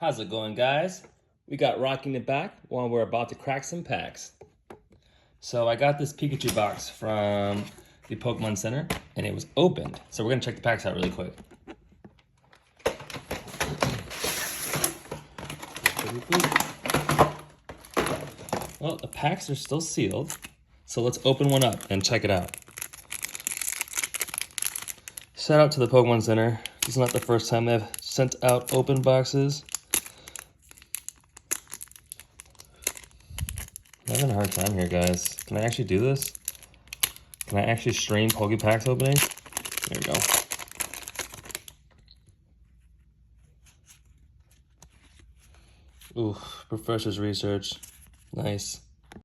How's it going, guys? We got rocking it back while we're about to crack some packs. So I got this Pikachu box from the Pokemon Center and it was opened. So we're gonna check the packs out really quick. Well, the packs are still sealed. So let's open one up and check it out. Shout out to the Pokemon Center. This is not the first time they've sent out open boxes. I'm having a hard time here, guys. Can I actually do this? Can I actually stream Pokepacks opening? There we go. Ooh, Professor's Research. Nice.